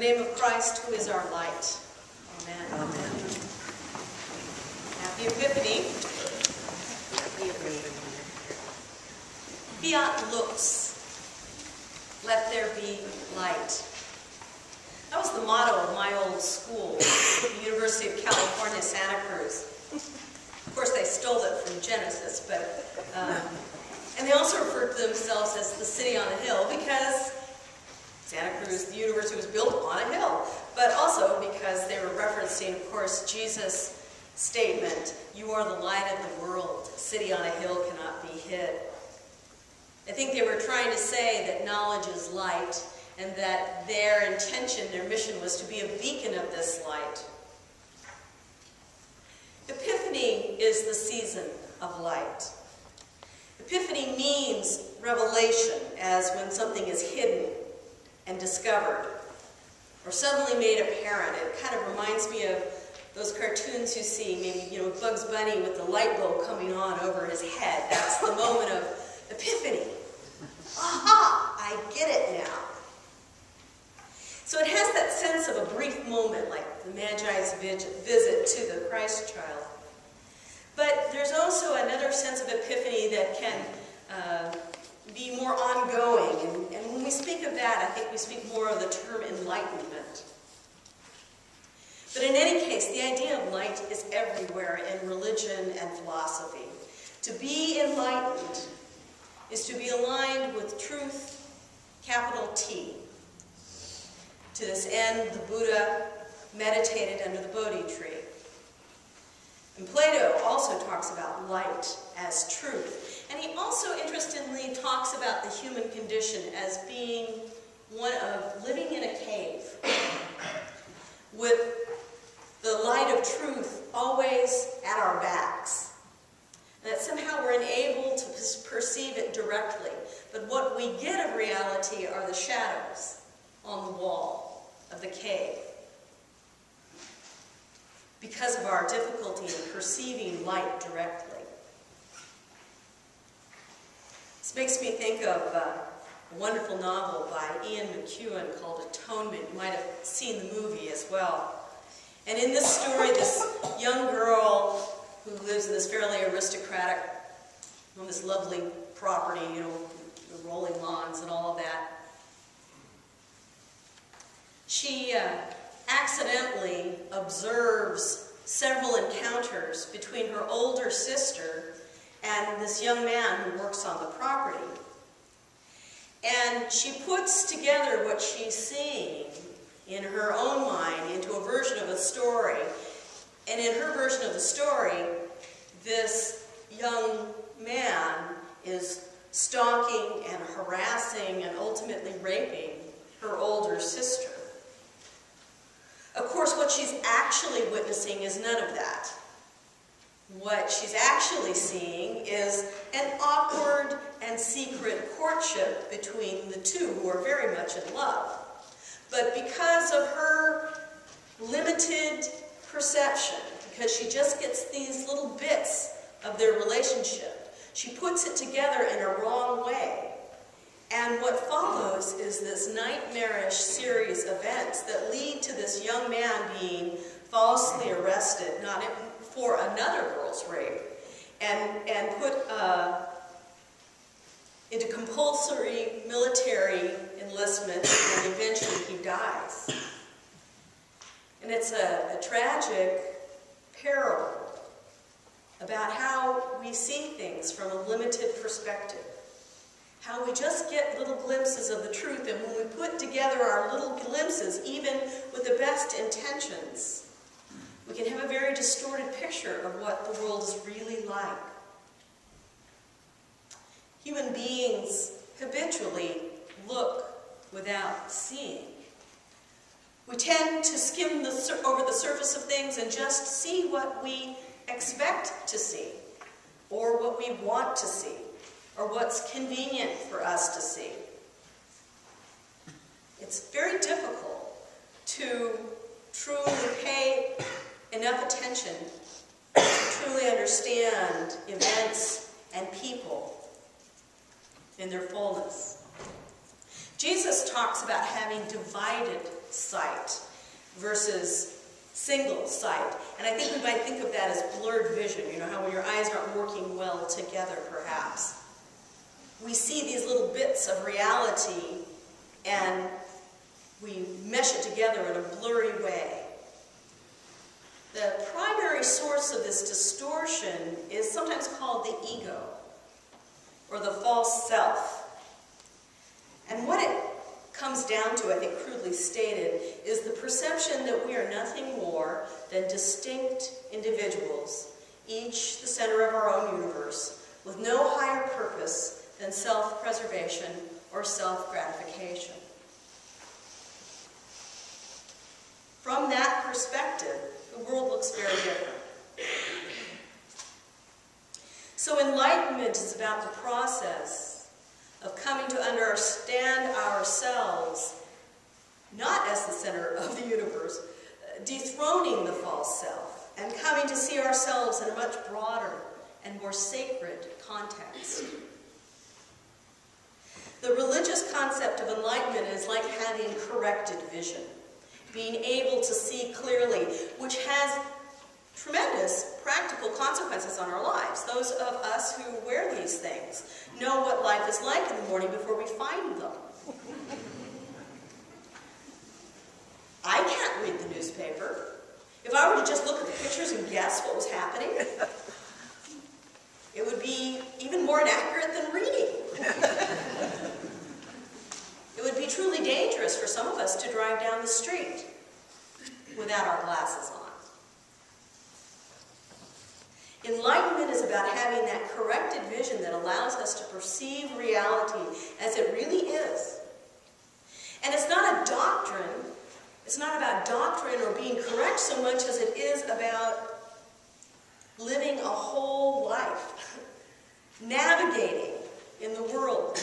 name of Christ, who is our light. Amen. Amen. Happy Epiphany. Happy Epiphany. Fiat lux, let there be light. That was the motto of my old school, the University of California, Santa Cruz. Of course, they stole it from Genesis, and they also referred to themselves as the city on a hill because Santa Cruz, the university, was built on a hill, but also because they were referencing, of course, Jesus' statement, "You are the light of the world. A city on a hill cannot be hid." I think they were trying to say that knowledge is light, and that their intention, their mission, was to be a beacon of this light. Epiphany is the season of light. Epiphany means revelation, as when something is hidden and discovered, or suddenly made apparent. It kind of reminds me of those cartoons you see, maybe, Bugs Bunny with the light bulb coming on over his head. That's the moment of epiphany. Aha! I get it now. So it has that sense of a brief moment, like the Magi's visit to the Christ child. But there's also another sense of epiphany that can be more ongoing. And when we speak of that, I think we speak more of the term enlightenment. But in any case, the idea of light is everywhere in religion and philosophy. To be enlightened is to be aligned with truth, capital T. To this end, the Buddha meditated under the Bodhi tree. And Plato also talks about light as truth. And he also, interestingly, talks about the human condition as being one of living in a cave with the light of truth always at our backs. And that somehow we're unable to perceive it directly. But what we get of reality are the shadows on the wall of the cave, because of our difficulty in perceiving light directly. This makes me think of a wonderful novel by Ian McEwan called Atonement. You might have seen the movie as well. And in this story, this young girl who lives in this fairly aristocratic, on this lovely property, the rolling lawns and all of that, she accidentally observes several encounters between her older sister and this young man who works on the property. And she puts together what she's seeing in her own mind into a version of a story. And in her version of the story, this young man is stalking and harassing and ultimately raping her older sister. Of course, what she's actually witnessing is none of that. What she's actually seeing is an awkward and secret courtship between the two who are very much in love. But because of her limited perception, because she just gets these little bits of their relationship, she puts it together in a wrong way. And what follows is this nightmarish series of events that lead to this young man being falsely arrested, not for another girl's rape, and put into compulsory military enlistment, and eventually he dies. And it's a tragic parable about how we see things from a limited perspective. How we just get little glimpses of the truth, and when we put together our little glimpses, even with the best intentions, we can have a very distorted picture of what the world is really like. Human beings habitually look without seeing. We tend to skim over the surface of things and just see what we expect to see, or what we want to see, or what's convenient for us to see. It's very difficult to truly pay enough attention to truly understand events and people in their fullness. Jesus talks about having divided sight versus single sight. And I think we might think of that as blurred vision. You know how when your eyes aren't working well together, perhaps. We see these little bits of reality and we mesh it together in a blurry way. The primary source of this distortion is sometimes called the ego, or the false self. And what it comes down to, I think crudely stated, is the perception that we are nothing more than distinct individuals, each the center of our own universe, with no higher purpose than self-preservation or self-gratification. From that perspective, the world looks very different. So enlightenment is about the process of coming to understand ourselves, not as the center of the universe, dethroning the false self, and coming to see ourselves in a much broader and more sacred context. The religious concept of enlightenment is like having corrected vision, being able to see clearly, which has tremendous practical consequences on our lives. Those of us who wear these things know what life is like in the morning before we find them. I can't read the newspaper. If I were to just look at the pictures and guess what was happening, it would be even more inaccurate than reading. It would be truly dangerous for some of us to drive down the street without our glasses on. Enlightenment is about having that corrected vision that allows us to perceive reality as it really is. And it's not a doctrine. It's not about doctrine or being correct so much as it is about living a whole life, navigating in the world